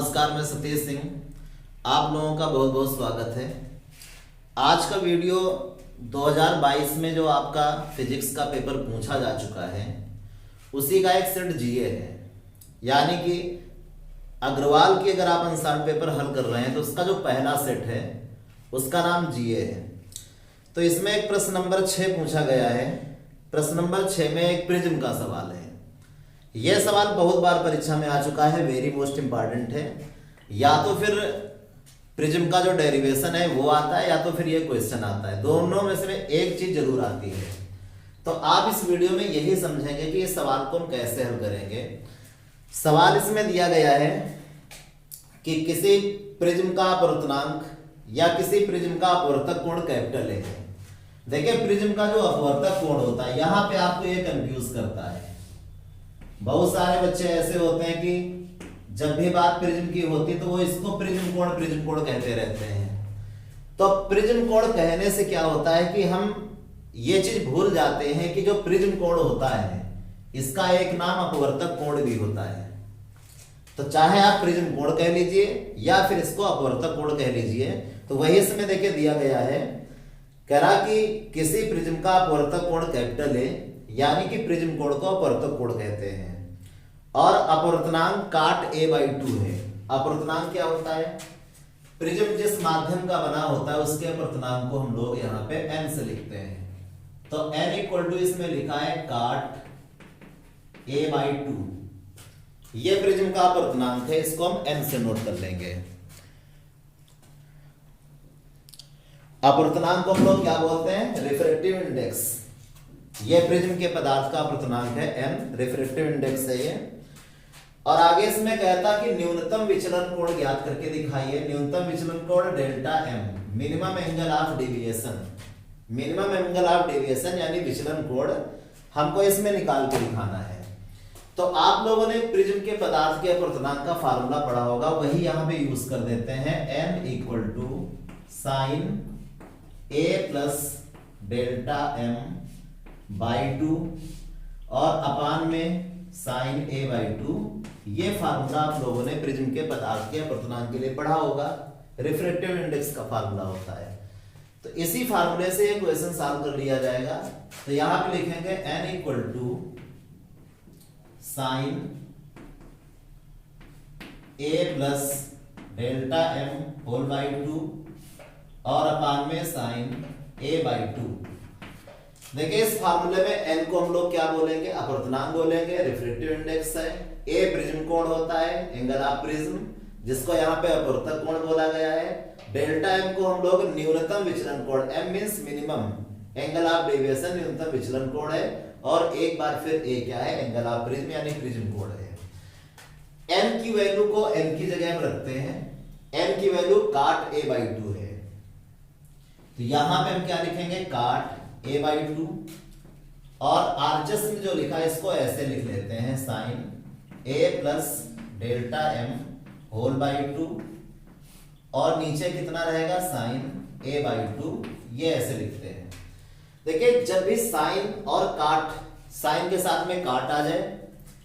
नमस्कार, मैं सतीश सिंह। आप लोगों का बहुत बहुत स्वागत है। आज का वीडियो 2022 में जो आपका फिजिक्स का पेपर पूछा जा चुका है उसी का एक सेट जीए है। यानी कि अग्रवाल की अगर आप आंसर पेपर हल कर रहे हैं तो उसका जो पहला सेट है उसका नाम जीए है। तो इसमें एक प्रश्न नंबर 6 पूछा गया है। प्रश्न नंबर 6 में एक प्रिज्म का सवाल है। यह सवाल बहुत बार परीक्षा में आ चुका है, वेरी मोस्ट इंपॉर्टेंट है। या तो फिर प्रिज्म का जो डेरिवेशन है वो आता है या तो फिर ये क्वेश्चन आता है, दोनों में से एक चीज जरूर आती है। तो आप इस वीडियो में यही समझेंगे कि इस सवाल को हम कैसे हल करेंगे। सवाल इसमें दिया गया है कि किसी प्रिज्म का अपवर्तनांक या किसी प्रिज्म का अपवर्तक कोण कैपिटल ए है। देखिए, प्रिज्म का जो अपवर्तक कोण होता है यहां पे आपको ये कंफ्यूज करता है। बहुत सारे बच्चे ऐसे होते हैं कि जब भी बात प्रिज्म की होती है तो वो इसको प्रिज्म कोण कहते रहते हैं। तो प्रिज्म कोण कहने से क्या होता है कि हम ये चीज भूल जाते हैं कि जो प्रिज्म कोण होता है इसका एक नाम अपवर्तक कोण भी होता है। तो चाहे आप प्रिज्म कोण कह लीजिए या फिर इसको अपवर्तक कोण कह लीजिए। तो वही इसमें देखिए दिया गया है, कह रहा कि किसी प्रिज्म का अपवर्तक कोण कैपिटल है, यानी कि प्रिज्म कोण को अपवर्तक कोण कहते हैं। और अपवर्तनांक काट a/2 है। अपवर्तनांक क्या होता है? प्रिज्म जिस माध्यम का बना होता है उसके अपवर्तनांक को हम लोग यहाँ पे n से लिखते हैं। तो n इक्वल टू इसमें लिखा है काट a/2। ये प्रिज्म का अपवर्तनांक है, इसको हम n से नोट कर लेंगे। अपवर्तनांक को हम लोग क्या बोलते हैं? Refractive index. ये प्रिज्म के पदार्थ का अपवर्तनांक है n, रिफ्रैक्टिव इंडेक्स है ये। और आगे इसमें कहता कि न्यूनतम विचलन कोण ज्ञात करके दिखाइए। न्यूनतम विचलन कोण delta m, minimum angle of deviation. Minimum angle of deviation यानी विचलन कोण हमको इसमें निकाल के दिखाना है। तो आप लोगों ने प्रिज्म के पदार्थ के अपवर्तनांक का फार्मूला पढ़ा होगा, वही यहां पे यूज कर देते हैं। n equal to sine a plus delta m/2 और अपान में साइन a/2। ये फार्मूला आप लोगों ने प्रिज्म के पदार्थ के अपवर्तनांक के लिए पढ़ा होगा, रिफ्रैक्टिव इंडेक्स का फार्मूला होता है। तो इसी फार्मूले से ये क्वेश्चन सॉल्व कर लिया जाएगा। तो यहां पे लिखेंगे n equal to sine a plus delta m/2 और अपान में साइन a/2। देखिए, इस फार्मूले में n को हम लोग क्या बोलेंगे? अपवर्तनांक बोलेंगे। रिफ्रैक्टिव इंडेक्स है। a प्रिज्म कोण होता है, एंगल ऑफ प्रिज्म, जिसको यहाँ पे अपवर्तक कोण बोला गया है। डेल्टा m को हम लोग न्यूनतम विचलन कोण, m means minimum angle of deviation, न्यूनतम विचलन कोण है। और एक बार फिर a क्या है? एंगल ऑफ प्रिज्म यानी प्रिज्म कोण है। n की वैल्यू को n की जगह में रखते हैं। n की वैल्यू काट a/2 है। तो यहां पे हम क्या लिखेंगे? काट a/2। और आरएचएस में जो लिखा है इसको ऐसे लिख लेते हैं, sign a plus delta m/2 और नीचे कितना रहेगा? Sign a/2। ये ऐसे लिखते हैं। देखिए, जब भी साइन और काट, साइन के साथ में काट आ जाए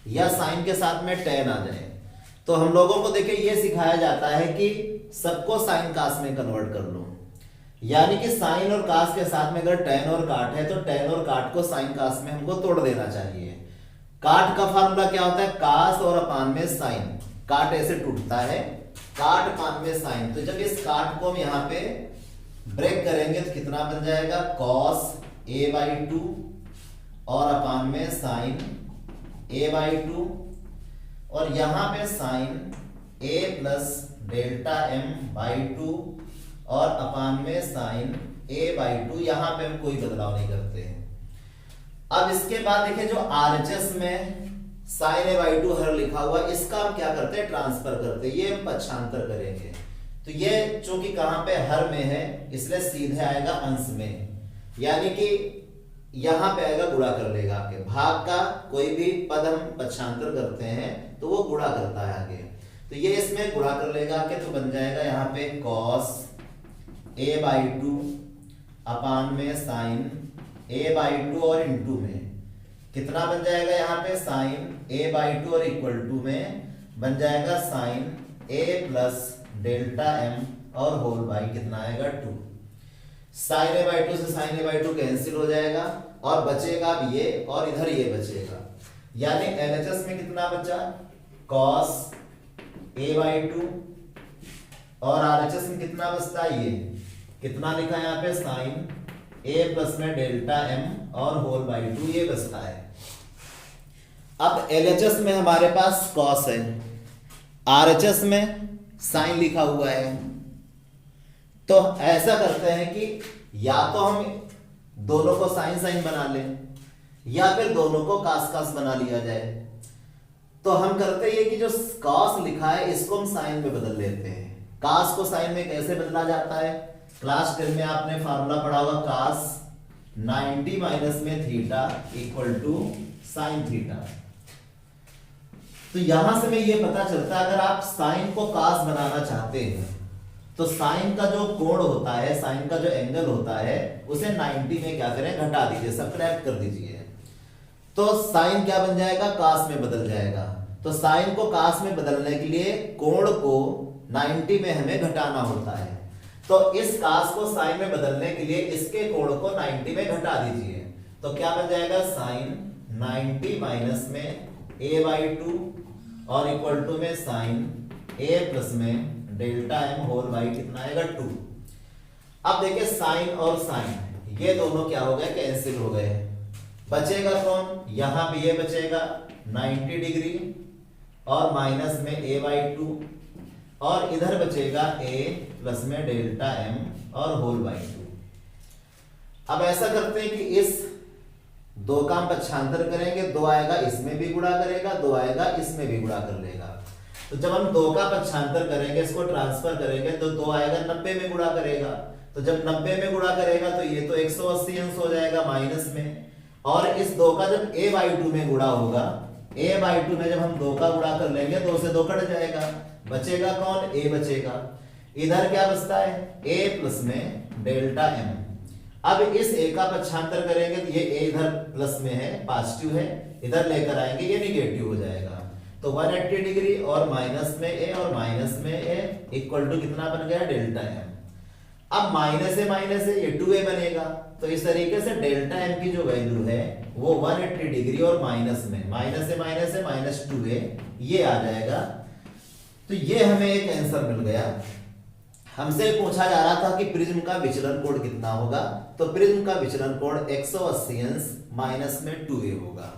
या साइन के साथ में टेन आ जाए, तो हम लोगों को देखिए ये सिखाया जाता है कि सबको साइन कास में कन्वर्ट कर लो। यानी कि साइन और कास के साथ में अगर टेन और काट है तो टेन और काट को साइन कास में हमको तोड़ देना चाहिए। काट का फार्मूला क्या होता है? कास और अपान में साइन। काट ऐसे टूटता है, काट अपान में साइन। तो जब इस काट को हम यहाँ पे ब्रेक करेंगे तो कितना बन जाएगा? कॉस a/2 और अपान में साइन a/2 और यहां पे sign a plus delta m/2 और अपान में साइन a/2। यहां पे हम कोई बदलाव नहीं करते हैं। अब इसके बाद देखिए, जो आरएचएस में साइन a/2 हर लिखा हुआ, इसका हम क्या करते हैं? ट्रांसफर करते हैं। ये हम पक्षांतर करेंगे। तो ये चूंकि कहां पे हर में है इसलिए सीधे आएगा अंश में, यानी कि यहां पे आएगा, गुणा कर लेगा। आपके भाग का कोई भी पद हम पक्षांतर करते हैं तो वो गुणा करता है आगे। तो ये इसमें गुणा कर लेगा के, तो बन जाएगा यहाँ पे कॉस a/2 अपान में साइन a/2 और इंटू में कितना बन जाएगा? यहाँ पे साइन a/2 और इक्वल टू में बन जाएगा साइन ए प्लस डेल्टा एम और होल बाई कितना आएगा 2। साइन ए बाई 2 से साइन ए बाई 2 कैंसिल हो जाएगा और बचेगा अब ये और इधर ये बचेगा, यानी एलएचएस में कितना बचा कॉस ए बाई 2 और आरएचएस में कितना बचता है ये कितना लिखा है यहाँ पे साइन ए प्लस में डेल्टा एम और होल बाई 2 ये बचता है। अब एलएचएस में हमारे पास कॉस है, आरएचएस में साइन लिखा हुआ है, तो ऐसा करते हैं कि या तो हम दोनों को साइन साइन बना लें या फिर दोनों को कास कास बना लिया जाए। तो हम करते हैं कि जो कॉस लिखा है इसको हम साइन में बदल लेते हैं। कास को साइन में कैसे बदला जाता है, क्लास 10 में आपने फार्मूला पढ़ा होगा कास 90 माइनस में theta equal to sine theta. तो यहां से हमें यह पता चलता है अगर आप साइन को कास बनाना चाहते हैं तो साइन का जो कोण होता है, साइन का जो एंगल होता है उसे 90 में क्या करें घटा दीजिए, सब्ट्रैक्ट कर दीजिए, तो साइन क्या बन जाएगा कास में बदल जाएगा। तो साइन को कास में बदलने के लिए कोण को 90 में हमें घटाना होता है, तो इस कास को साइन में बदलने के लिए इसके कोण को 90 में घटा दीजिए, तो क्या बन जाएगा साइन 90 माइनस में a बाई 2 और इक्वल टू में साइन a प्लस में डेल्टा एम होल बाई कितना आएगा 2। अब देखिए साइन और साइन ये दोनों क्या हो गए कैंसिल हो गए, बचेगा कौन, यहां भी ये बचेगा 90 डिग्री और माइनस में a बाई 2 और इधर बचेगा a प्लस में डेल्टा m और होल बाई 2। अब ऐसा करते हैं कि इस 2 का हम पक्षांतर करेंगे, 2 आएगा इसमें भी गुणा करेगा, 2 आएगा इसमें भी गुणा कर लेगा। तो जब हम 2 का पक्षांतर करेंगे इसको ट्रांसफर करेंगे तो 2 आएगा 90 में गुणा करेगा, तो जब 90 में गुणा करेगा तो ये तो 180 अंश हो जाएगा माइनस में, और इस 2 का जब a बाई 2 में गुणा होगा, a बाई 2 में जब हम 2 का गुणा कर लेंगे 2 से 2 कट जाएगा, बचेगा कौन a बचेगा। इधर क्या बचता है a प्लस में डेल्टा m। अब इस a का पक्षांतर करेंगे तो ये a इधर प्लस में है पॉजिटिव है, इधर लेकर आएंगे ये निगेटिव हो जाएगा, तो 180 डिग्री और माइनस में a और माइनस में a इक्वल टू कितना बन गया डेल्टा m। अब माइनस है ये 2a बनेगा, तो इस तरीके से डेल्टा m की जो वैल्यू है वो 180 डिग्री और माइनस में माइनस 2a ये आ जाएगा। तो ये हमें एक आंसर मिल गया। हमसे पूछा जा रहा था कि प्रिज्म का विचलन कोण कितना होगा, तो प्रिज्म का विचलन कोण 180 अंश माइनस में 2a होगा।